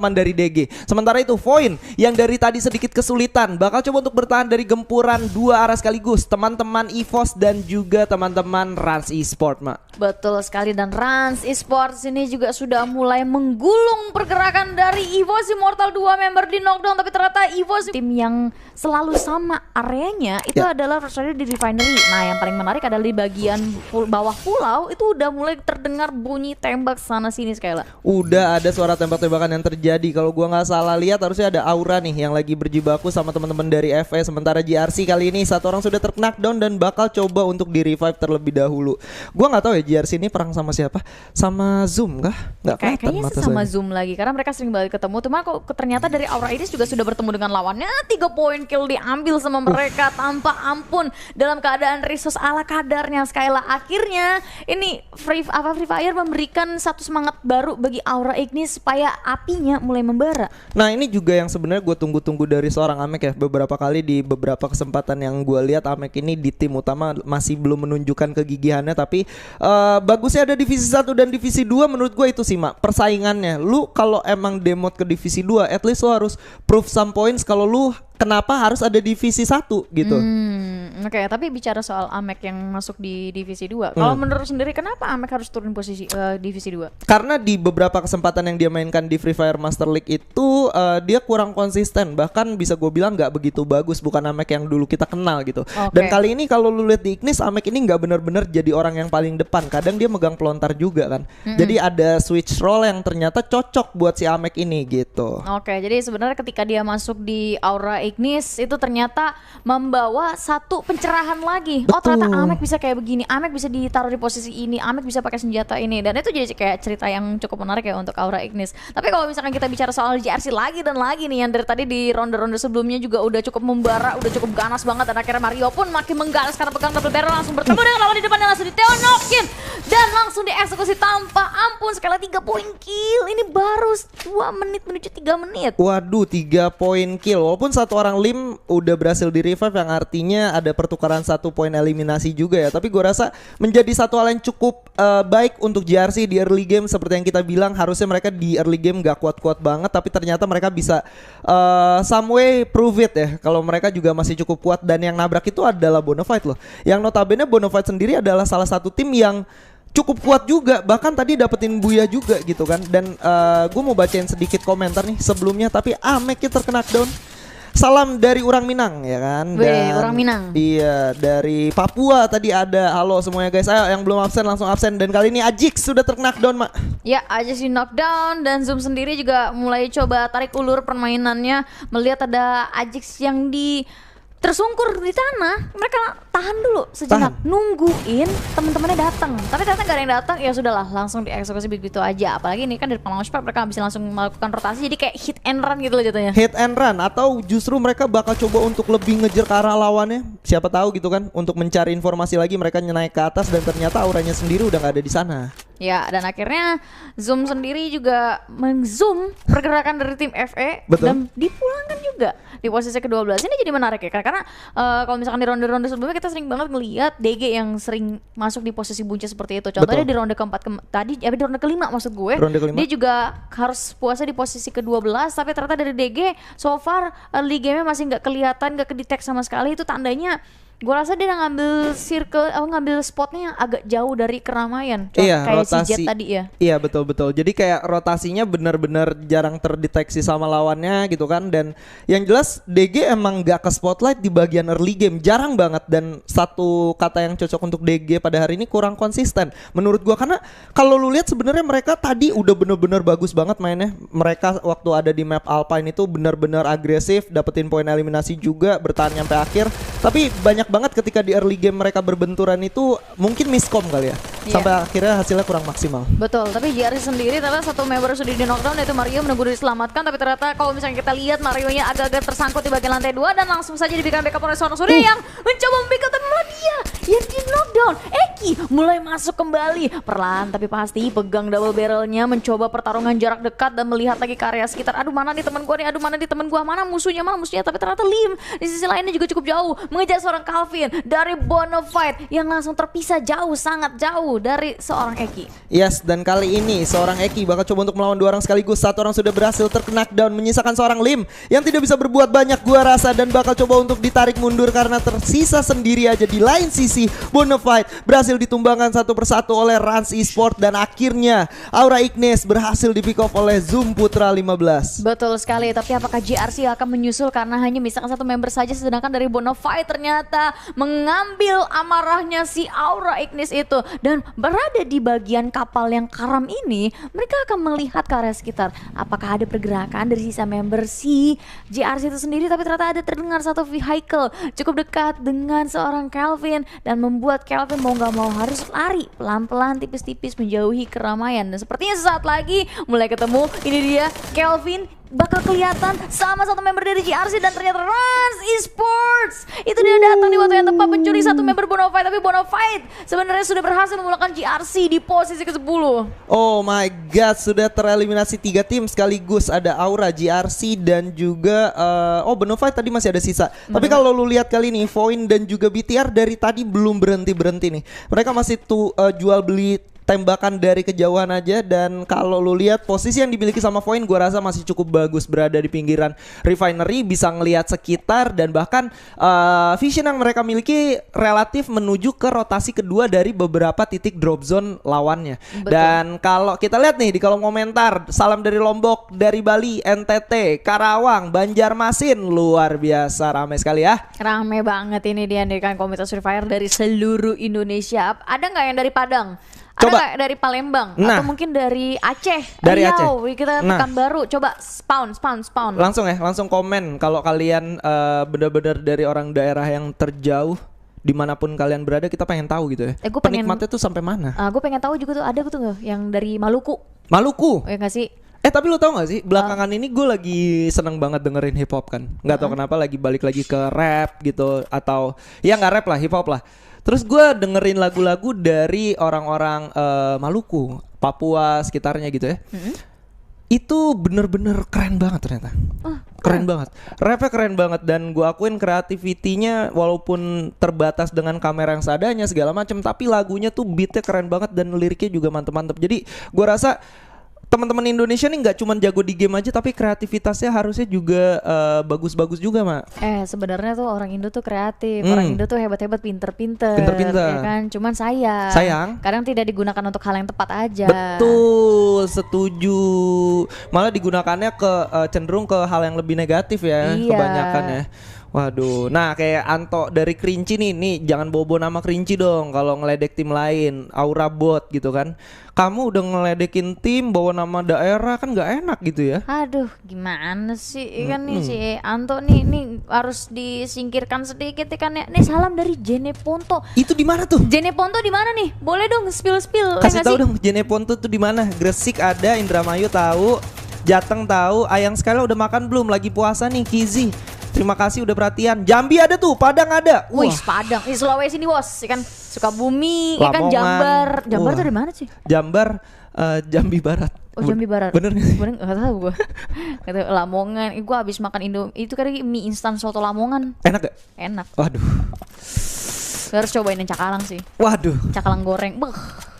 teman dari DG. Sementara itu Voin yang dari tadi sedikit kesulitan bakal coba untuk bertahan dari gempuran dua arah sekaligus. Teman-teman EVOS dan juga teman-teman Rans Esports, Mak. Betul sekali, dan Rans Esports ini juga sudah mulai menggulung pergerakan dari EVOS Immortal 2 member di knockdown. Tapi ternyata EVOS tim yang selalu sama areanya itu adalah first di refinery. Nah yang paling menarik adalah di bagian bawah pulau itu udah mulai terdengar bunyi tembak sana sini Skyla. Udah ada suara tembak-tembakan yang terjadi. Kalau gua nggak salah lihat harusnya ada Aura nih yang lagi berjibaku sama teman-teman dari FE. Sementara GRC kali ini satu orang sudah knockdown dan bakal coba untuk di revive terlebih dahulu. Gua nggak tahu ya GRC ini perang sama siapa? Sama Zoom kah? Nggak kelihatan kayaknya mata sama saya. Zoom lagi karena mereka sering banget ketemu. Cuma kok ternyata dari Aura Iris juga sudah bertemu dengan lawannya. 3 poin kill diambil sama mereka tanpa ampun dalam keadaan resource ala kadarnya Skyla. Akhirnya ini Free Fire memberikan satu semangat baru bagi Aura Ignis supaya apinya mulai membara. Nah ini juga yang sebenarnya gue tunggu-tunggu dari seorang Amek ya. Beberapa kali di beberapa kesempatan yang gue lihat Amek ini di tim utama masih belum menunjukkan kegigihannya. Tapi bagusnya ada divisi 1 dan divisi 2 menurut gue itu sih Mak. Persaingannya lu kalau emang demote ke divisi 2 at least lu harus prove some points kalau lu kenapa harus ada divisi 1 gitu. Oke, tapi bicara soal Amek yang masuk di divisi 2. Kalau menurut sendiri kenapa Amek harus turun posisi divisi 2? Karena di beberapa kesempatan yang dia mainkan di Free Fire Master League itu dia kurang konsisten. Bahkan bisa gue bilang gak begitu bagus. Bukan Amek yang dulu kita kenal gitu. Dan kali ini kalau lu lihat di Ignis, Amek ini gak benar-benar jadi orang yang paling depan. Kadang dia megang pelontar juga kan. Jadi ada switch role yang ternyata cocok buat si Amek ini gitu. Oke, jadi sebenarnya ketika dia masuk di Aura Ignis itu ternyata membawa satu pencerahan lagi. Betul. Oh ternyata Amek bisa kayak begini, Amek bisa ditaruh di posisi ini, Amek bisa pakai senjata ini. Dan itu jadi kayak cerita yang cukup menarik ya untuk Aura Ignis. Tapi kalau misalkan kita bicara soal GRC lagi dan lagi nih, yang dari tadi di ronde-ronde sebelumnya juga udah cukup membara, udah cukup ganas banget. Dan akhirnya Mario pun makin mengganas karena pegang double barrel, langsung bertemu dengan lawan di depannya, langsung diteonokin dan langsung dieksekusi tanpa ampun. Sekali 3 poin kill. Ini baru 2 menit menuju 3 menit. Waduh, 3 poin kill. Walaupun satu orang Lim udah berhasil di revive, yang artinya ada pertukaran 1 poin eliminasi juga ya. Tapi gue rasa menjadi satu hal yang cukup baik untuk JRC di early game. Seperti yang kita bilang, harusnya mereka di early game gak kuat-kuat banget, tapi ternyata mereka bisa some way prove it ya, kalau mereka juga masih cukup kuat. Dan yang nabrak itu adalah Bonafide loh. Yang notabene Bonafide sendiri adalah salah satu tim yang cukup kuat juga, bahkan tadi dapetin Buya juga gitu kan. Dan gue mau bacain sedikit komentar nih sebelumnya, tapi Amek terkena knockdown. Salam dari Urang Minang ya kan. Dan Urang Minang. Iya, dari Papua tadi ada. Halo semuanya guys. Ayo yang belum absen langsung absen. Dan kali ini Ajix sudah terknockdown, Mak. Ya, Ajix di knockdown. Dan Zoom sendiri juga mulai coba tarik ulur permainannya, melihat ada Ajix yang tersungkur di tanah. Mereka tahan dulu sejenak, nungguin teman-temannya datang. Tapi ternyata gak ada yang datang, ya sudahlah, langsung dieksekusi begitu aja. Apalagi ini kan dari launchpad mereka bisa langsung melakukan rotasi, jadi kayak hit and run gitu loh jatuhnya. Hit and run, atau justru mereka bakal coba untuk lebih ngejar ke arah lawannya. Siapa tahu gitu kan, untuk mencari informasi lagi mereka naik ke atas dan ternyata auranya sendiri udah gak ada di sana. Ya, dan akhirnya Zoom sendiri juga meng-zoom pergerakan dari tim FE. Betul. Dan dipulangkan juga di posisi ke-12. Ini jadi menarik ya, karena kalau misalkan di ronde-ronde sebelumnya kita sering banget ngelihat DG yang sering masuk di posisi bunca seperti itu. Contohnya di ronde keempat tadi, di ronde kelima maksud gue, dia juga harus puasa di posisi ke-12. Tapi ternyata dari DG so far early game-nya masih nggak kelihatan, nggak kedetek sama sekali. Itu tandanya gue rasa dia ngambil ngambil spotnya yang agak jauh dari keramaian. Iya, kayak rotasi. si Jet tadi ya. Iya, betul-betul. Jadi kayak rotasinya benar-benar jarang terdeteksi sama lawannya gitu kan. Dan yang jelas DG emang gak ke spotlight di bagian early game, jarang banget. Dan satu kata yang cocok untuk DG pada hari ini, kurang konsisten menurut gua. Karena kalau lu lihat sebenarnya mereka tadi udah benar-benar bagus banget mainnya. Mereka waktu ada di map Alpine itu benar-benar agresif, dapetin poin eliminasi juga, bertahan sampai akhir. Tapi banyak banget ketika di early game mereka berbenturan itu mungkin miskom kali ya. Sampai akhirnya hasilnya kurang maksimal. Betul, tapi JRC sendiri ternyata satu member sudah di knockdown, yaitu Mario, menunggu diselamatkan. Tapi ternyata kalau misalnya kita lihat Mario-nya agak-agak tersangkut di bagian lantai 2 dan langsung saja diberikan backup oleh seorang Surya yang mencoba membackup, tapi malah dia yang di knockdown. Eki mulai masuk kembali. Perlahan tapi pasti pegang double barrelnya, mencoba pertarungan jarak dekat dan melihat lagi ke area sekitar. Aduh mana nih teman gua nih, aduh mana nih teman gua, mana musuhnya, tapi ternyata Lim di sisi lainnya juga cukup jauh mengejar seorang Calvin dari Bonafide yang langsung terpisah jauh, sangat jauh dari seorang Eki. Yes, dan kali ini seorang Eki bakal coba untuk melawan dua orang sekaligus. Satu orang sudah berhasil terkena down, menyisakan seorang Lim yang tidak bisa berbuat banyak gua rasa, dan bakal coba untuk ditarik mundur karena tersisa sendiri aja. Di lain sisi Bonafide berhasil ditumbangkan satu persatu oleh Rans Esport, dan akhirnya Aura Ignis berhasil di pick off oleh Zoom Putra 15. Betul sekali, tapi apakah JRC akan menyusul karena hanya misalkan satu member saja, sedangkan dari Bonafide ternyata mengambil amarahnya si Aura Ignis itu dan berada di bagian kapal yang karam ini. Mereka akan melihat ke area sekitar apakah ada pergerakan dari sisa member si JRC itu sendiri, tapi ternyata ada terdengar satu vehicle cukup dekat dengan seorang Calvin dan membuat Calvin mau gak mau harus lari pelan-pelan tipis-tipis menjauhi keramaian. Dan sepertinya sesaat lagi mulai ketemu, ini dia Calvin bakal kelihatan sama satu member dari JRC, dan ternyata Rans Esports itu dia datang di waktu yang tepat mencuri satu member Bonafide, tapi Bonafide sebenarnya sudah berhasil memulangkan JRC di posisi ke-10. Oh my god, sudah tereliminasi 3 tim sekaligus. Ada Aura, JRC dan juga Bonafide tadi masih ada sisa. Tapi kalau lu lihat kali ini Voin dan juga BTR dari tadi belum berhenti nih. Mereka masih jual beli tembakan dari kejauhan aja, dan kalau lu lihat posisi yang dimiliki sama Voin gua rasa masih cukup bagus, berada di pinggiran refinery, bisa ngelihat sekitar, dan bahkan vision yang mereka miliki relatif menuju ke rotasi kedua dari beberapa titik drop zone lawannya. Betul. Dan kalau kita lihat nih di kolom komentar, salam dari Lombok, dari Bali, NTT, Karawang, Banjarmasin, luar biasa ramai sekali ya. Ramai banget ini dihadirkan komunitas Free Fire dari seluruh Indonesia. Ada nggak yang dari Padang? Coba. Ada dari Palembang, atau mungkin dari Aceh, dari Riau, Aceh. Kita Pekanbaru. Coba spawn. Langsung komen kalau kalian benar-benar dari orang daerah yang terjauh, dimanapun kalian berada, kita pengen tahu gitu ya. Penikmatnya tuh sampai mana? Gue pengen tahu juga tuh, ada tuh yang dari Maluku. Ya nggak sih? Tapi lo tau gak sih, belakangan ini gue lagi seneng banget dengerin hip hop kan. Gak tau kenapa lagi balik lagi ke rap gitu, atau ya gak rap lah, hip hop lah. Terus gue dengerin lagu-lagu dari orang-orang Maluku, Papua, sekitarnya gitu ya. Itu bener-bener keren banget ternyata. Keren banget, rapnya keren banget, dan gue akuin kreativitinya walaupun terbatas dengan kamera yang seadanya segala macam, tapi lagunya tuh beatnya keren banget dan liriknya juga mantep-mantep. Jadi gue rasa teman-teman Indonesia nih nggak cuma jago di game aja, tapi kreativitasnya harusnya juga bagus-bagus juga, Mak. Sebenarnya tuh orang Indo tuh kreatif, orang Indo tuh hebat-hebat, pinter-pinter, ya kan. Cuman sayang, kadang tidak digunakan untuk hal yang tepat aja. Betul, setuju. Malah digunakannya cenderung ke hal yang lebih negatif ya, kebanyakan ya. Waduh, nah kayak Anto dari Kerinci nih jangan bobo nama Kerinci dong kalau ngeledek tim lain, Aura Bot gitu kan. Kamu udah ngeledekin tim bawa nama daerah, kan nggak enak gitu ya. Aduh, gimana sih kan nih si Anto nih harus disingkirkan sedikit kan ya. Nih salam dari Jene Ponto. Itu di mana tuh? Jene Ponto di mana nih? Boleh dong spill. Kasih tahu dong Jene Ponto tuh di mana? Gresik ada, Indramayu tahu, Jateng tahu, Ayang sekali udah makan belum? Lagi puasa nih Kizi. Terima kasih udah perhatian. Jambi ada tuh, Padang ada. Wih, Padang. Sulawesi nih bos, kan Sukabumi, kan Jambar. Jambar tuh di mana sih? Jambar, Jambi Barat. Oh, Jambi Barat. Bener gak sih? Bener, gak tahu gue. Kata Lamongan. Gue abis makan itu kali mie instan soto Lamongan. Enak gak? Enak. Waduh. Gue harus cobain yang cakalang sih. Waduh. Cakalang goreng.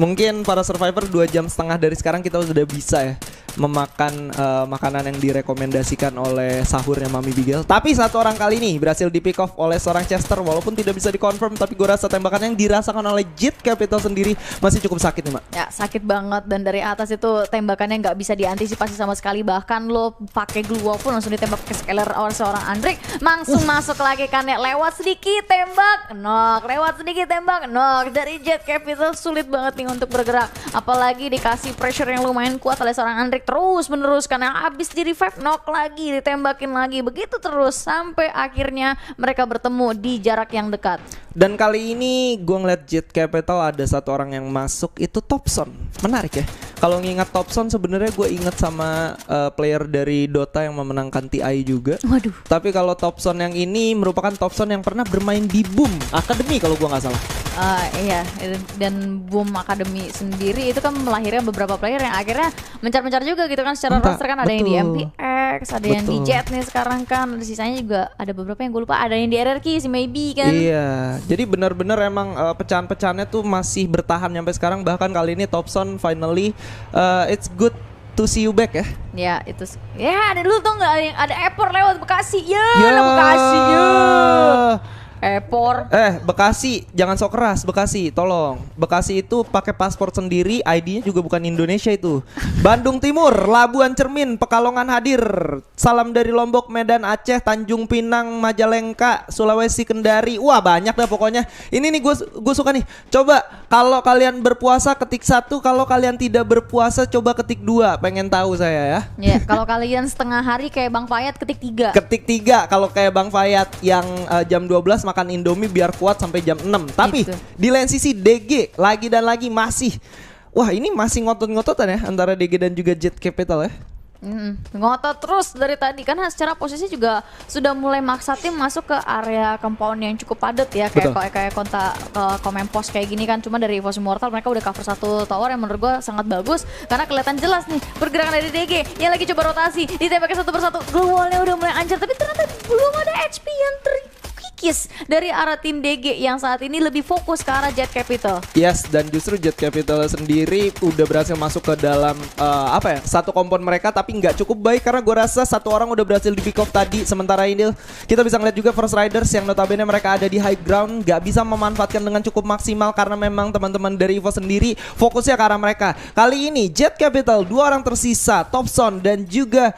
Mungkin para survivor 2 jam setengah dari sekarang kita sudah bisa ya memakan makanan yang direkomendasikan oleh sahurnya Mami Bigel. Tapi satu orang kali ini berhasil di pick off oleh seorang Chester, walaupun tidak bisa dikonfirm, tapi gue rasa tembakan yang dirasakan oleh Jit Capital sendiri masih cukup sakit nih, Mak. Ya sakit banget, dan dari atas itu tembakannya nggak bisa diantisipasi sama sekali. Bahkan lo pakai glue wall pun langsung ditembak ke scaler oleh seorang Andrik, langsung masuk lagi kan ya. Lewat sedikit tembak, knock. Lewat sedikit tembak, knock. Dari Jet Capital sulit banget nih untuk bergerak, apalagi dikasih pressure yang lumayan kuat oleh seorang Andrik. Terus menerus karena habis di revive, knock lagi, ditembakin lagi, begitu terus sampai akhirnya mereka bertemu di jarak yang dekat. Dan kali ini gue ngeliat Jet Capital ada satu orang yang masuk, itu Topson. Menarik ya. Kalau ngingat Topson sebenarnya gue ingat sama player dari Dota yang memenangkan TI juga. Waduh. Tapi kalau Topson yang ini merupakan Topson yang pernah bermain di Boom Academy kalau gua nggak salah. Iya, dan Boom Academy sendiri itu kan melahirkan beberapa player yang akhirnya mencar-mencar juga gitu kan secara roster kan, ada yang di MPX, ada yang di Jet nih sekarang kan, ada sisanya juga ada beberapa yang gue lupa, ada yang di RRQ si Maybe kan. Iya, jadi benar-benar emang pecahan-pecahannya tuh masih bertahan sampai sekarang, bahkan kali ini Topson finally it's good to see you back ya. Ya itu ya ada dulu tuh nggak ada Epor lewat Bekasi ya, ada Bekasi ya. Epor. Bekasi, jangan sok keras Bekasi, tolong. Bekasi itu pakai paspor sendiri, ID-nya juga bukan Indonesia itu. Bandung Timur, Labuan Cermin, Pekalongan hadir. Salam dari Lombok, Medan, Aceh, Tanjung Pinang, Majalengka, Sulawesi, Kendari. Wah banyak dah pokoknya. Ini nih gue suka nih. Coba kalau kalian berpuasa ketik 1, kalau kalian tidak berpuasa coba ketik 2. Pengen tahu saya ya. Ya, kalau kalian setengah hari kayak Bang Fayat ketik 3. Ketik 3 kalau kayak Bang Fayat yang jam 12 makan Indomie biar kuat sampai jam 6. Tapi gitu. di lain sisi DG lagi dan lagi masih, wah ini masih ngotot-ngototan ya antara DG dan juga Jet Capital ya. Ngotot terus dari tadi karena secara posisi juga sudah mulai maksa tim masuk ke area compound yang cukup padat ya, kayak kontak komen pos kayak gini kan. Cuma dari EVOS Immortal mereka udah cover satu tower yang menurut gue sangat bagus karena kelihatan jelas nih pergerakan dari DG yang lagi coba rotasi, ditembaknya satu persatu, globalnya udah mulai anjir tapi ternyata belum ada HP yang terkikis dari arah tim DG yang saat ini lebih fokus ke arah Jet Capital. Yes, dan justru Jet Capital sendiri udah berhasil masuk ke dalam satu kompon mereka, tapi nggak cukup baik karena gue rasa satu orang udah berhasil di pick off tadi. Sementara ini kita bisa ngeliat juga First Riders yang notabene mereka ada di high ground nggak bisa memanfaatkan dengan cukup maksimal karena memang teman-teman dari EVO sendiri fokusnya ke arah mereka. Kali ini Jet Capital 2 orang tersisa, Topson dan juga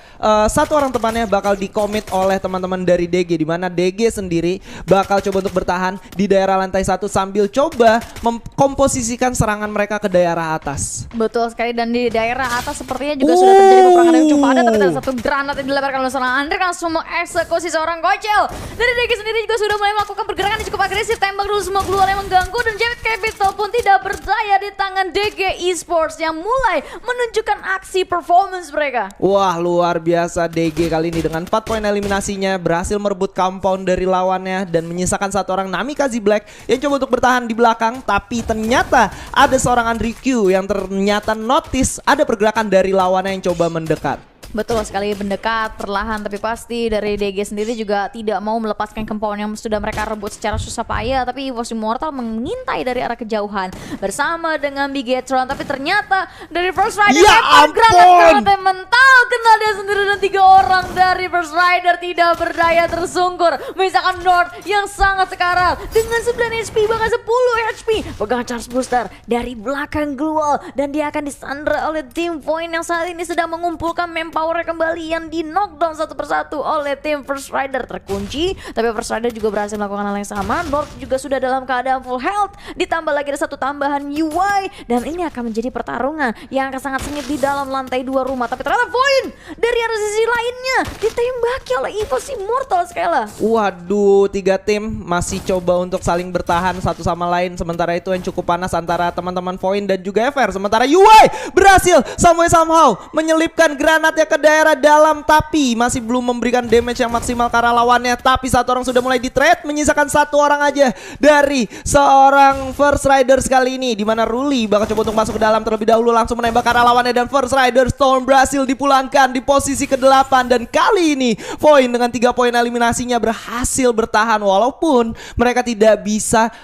satu orang temannya bakal dikomit oleh teman-teman dari DG, di mana DG sendiri bakal coba untuk bertahan di daerah lantai 1 sambil coba memkomposisikan serangan mereka ke daerah atas. Betul sekali, dan di daerah atas sepertinya juga sudah terjadi peperangan yang cukup padat, tapi ada satu granat yang dilebarkan oleh seorang Andre kan semua eksekusi seorang Gocel. Dari DG sendiri juga sudah mulai melakukan pergerakan yang cukup agresif, tembak dulu semua keluar yang mengganggu, dan Jet Capital pun tidak berdaya di tangan DG Esports yang mulai menunjukkan aksi performance mereka. Wah luar biasa, DG kali ini dengan 4 poin eliminasinya berhasil merebut compound dari lawannya dan menyisakan satu orang Namikaze Black yang coba untuk bertahan di belakang, tapi ternyata ada seorang Andri Q yang ternyata notice ada pergerakan dari lawannya yang coba mendekat. Betul sekali, mendekat perlahan tapi pasti. Dari DG sendiri juga tidak mau melepaskan compound yang sudah mereka rebut secara susah payah, tapi EVOS Immortal mengintai dari arah kejauhan bersama dengan Bigetron, tapi ternyata dari First Rider granat mental kena dia sendiri, dan 3 orang dari First Rider tidak berdaya tersungkur, misalkan North yang sangat sekarat dengan 9 HP bahkan 10 HP, pegang charge booster dari belakang Glual, dan dia akan disandra oleh tim Point yang saat ini sedang mengumpulkan power kembali yang di knockdown satu persatu oleh tim First Rider. Terkunci, tapi First Rider juga berhasil melakukan hal yang sama. North juga sudah dalam keadaan full health, ditambah lagi ada satu tambahan UI, dan ini akan menjadi pertarungan yang akan sangat sengit di dalam lantai 2 rumah. Tapi ternyata poin dari arah sisi lainnya ditembaki oleh EVOS Immortal sekali. Waduh, 3 tim masih coba untuk saling bertahan satu sama lain. Sementara itu yang cukup panas antara teman-teman Point dan juga FR. Sementara UI berhasil somehow menyelipkan granatnya ke daerah dalam, tapi masih belum memberikan damage yang maksimal ke arah lawannya. Tapi satu orang sudah mulai di-trade, menyisakan satu orang aja dari seorang First Riders kali ini, di mana Ruli bakal coba untuk masuk ke dalam terlebih dahulu, langsung menembak ke arah lawannya, dan First Riders Storm berhasil dipulangkan di posisi ke-8. Dan kali ini Point dengan 3 poin eliminasinya berhasil bertahan walaupun mereka tidak bisa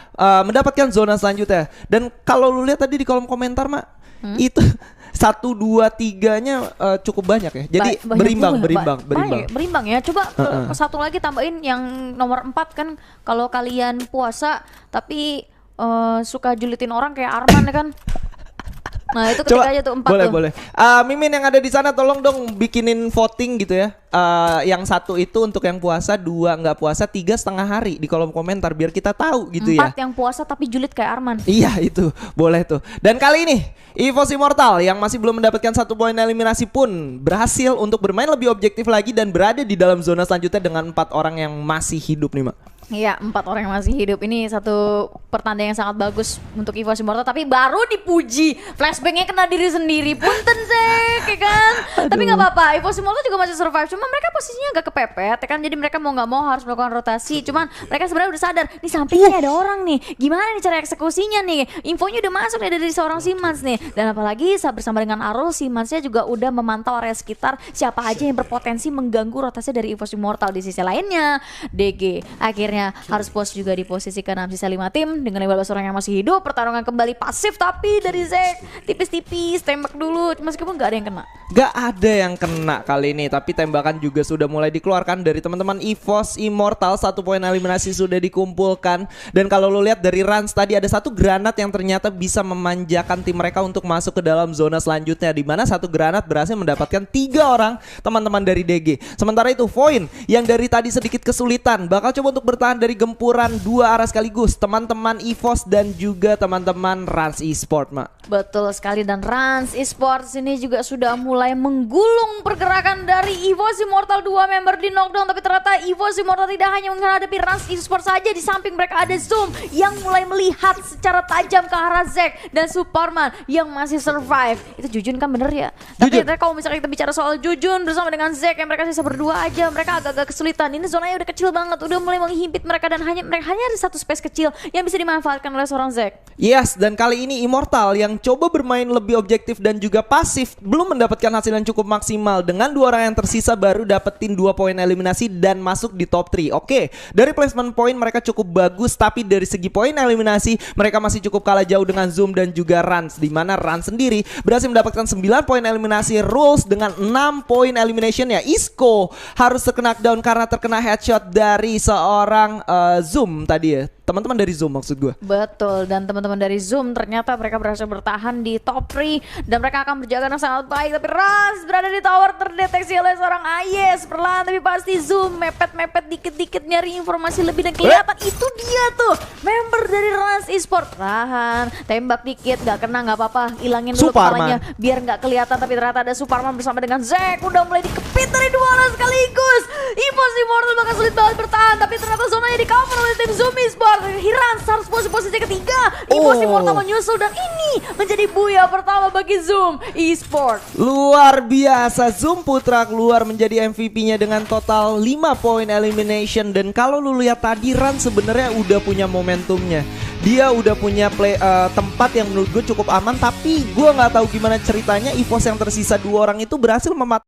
mendapatkan zona selanjutnya. Dan kalau lu lihat tadi di kolom komentar itu 1, 2, 3-nya cukup banyak ya. Jadi berimbang ya. Coba satu lagi tambahin yang nomor 4 kan, kalau kalian puasa tapi suka julitin orang kayak Arman ya kan. Nah itu ketika aja tuh 4 boleh. Mimin yang ada di sana tolong dong bikinin voting gitu ya. Yang 1 itu untuk yang puasa, 2 nggak puasa, 3 setengah hari di kolom komentar biar kita tahu gitu 4 ya. 4 yang puasa tapi julid kayak Arman. Iya itu boleh tuh. Dan kali ini EVOS Immortal yang masih belum mendapatkan 1 poin eliminasi pun berhasil untuk bermain lebih objektif lagi dan berada di dalam zona selanjutnya dengan 4 orang yang masih hidup nih, Mak. Iya, 4 orang yang masih hidup. Ini satu pertanda yang sangat bagus untuk EVOS Immortal. Tapi baru dipuji, flashbacknya kena diri sendiri. Punten Zek, ya kan? Tapi nggak apa-apa, EVOS Immortal juga masih survive. Cuma mereka posisinya agak kepepet, ya kan? Jadi mereka mau nggak mau harus melakukan rotasi. Cuman mereka sebenarnya udah sadar, di sampingnya ada orang nih. Gimana nih cara eksekusinya nih? Infonya udah masuk nih dari seorang Simans nih. Dan apalagi saat bersama dengan Arul, Simansnya juga udah memantau area sekitar siapa aja yang berpotensi mengganggu rotasi dari EVOS Immortal. Di sisi lainnya, DG akhirnya harus pos juga di posisi ke-6 sisa 5 tim dengan 15 orang yang masih hidup. Pertarungan kembali pasif tapi dari Zek tipis-tipis tembak dulu meskipun gak ada yang kena. Gak ada yang kena kali ini, tapi tembakan juga sudah mulai dikeluarkan dari teman-teman EVOS Immortal. 1 poin eliminasi sudah dikumpulkan. Dan kalau lo lihat dari Rans tadi ada satu granat yang ternyata bisa memanjakan tim mereka untuk masuk ke dalam zona selanjutnya, di mana satu granat berhasil mendapatkan 3 orang teman-teman dari DG. Sementara itu Voin yang dari tadi sedikit kesulitan bakal coba untuk bertahan dari gempuran 2 arah sekaligus, teman-teman EVOS dan juga teman-teman Rans Esports, Mak. Betul sekali, dan Rans Esports ini juga sudah mulai menggulung pergerakan dari EVOS Immortal. 2 member di knockdown, tapi ternyata EVOS Immortal tidak hanya menghadapi Rans Esports saja. Di samping mereka ada Zoom yang mulai melihat secara tajam ke arah Zek dan Superman yang masih survive. Itu Jujun kan bener ya? Tapi kalau misalnya kita bicara soal Jujun bersama dengan Zek yang mereka sisa berdua aja, mereka agak-agak kesulitan. Ini zonanya udah kecil banget, udah mulai menghimpit mereka, dan hanya ada satu space kecil yang bisa dimanfaatkan oleh seorang Zek. Yes, dan kali ini Immortal yang coba bermain lebih objektif dan juga pasif belum mendapatkan hasil yang cukup maksimal. Dengan 2 orang yang tersisa baru dapetin 2 poin eliminasi dan masuk di top 3. Oke, dari placement point mereka cukup bagus, tapi dari segi poin eliminasi mereka masih cukup kalah jauh dengan Zoom dan juga Rans, di mana Rans sendiri berhasil mendapatkan 9 poin eliminasi. Rules dengan 6 poin elimination ya. Isco harus terkena knockdown karena terkena headshot dari seorang Zoom tadi ya. Teman-teman dari Zoom maksud gue. Betul, dan teman-teman dari Zoom ternyata mereka berhasil bertahan di top 3 dan mereka akan berjaga dengan sangat baik. Tapi Rans berada di tower terdeteksi oleh seorang Ayes. Perlahan tapi pasti Zoom mepet-mepet dikit-dikit nyari informasi lebih dan kelihatan itu dia tuh member dari Rans Esports. Perlahan tembak dikit, gak kena, gak apa-apa, ilangin dulu kepalanya biar gak kelihatan. Tapi ternyata ada Superman bersama dengan Zek udah mulai dikepit dari 2 orang sekaligus. EVOS Immortal bakal sulit banget bertahan, tapi ternyata zonanya di cover oleh tim Zoom Esports. Hirans harus posisi ketiga. EVOS Immortal menyusul dan ini menjadi buya pertama bagi Zoom Esports. Luar biasa, Zoom Putra keluar menjadi MVP-nya dengan total 5 poin elimination. Dan kalau lu lihat tadi Rans sebenarnya udah punya momentumnya. Dia udah punya tempat yang menurut gue cukup aman, tapi gue nggak tahu gimana ceritanya EVOS yang tersisa 2 orang itu berhasil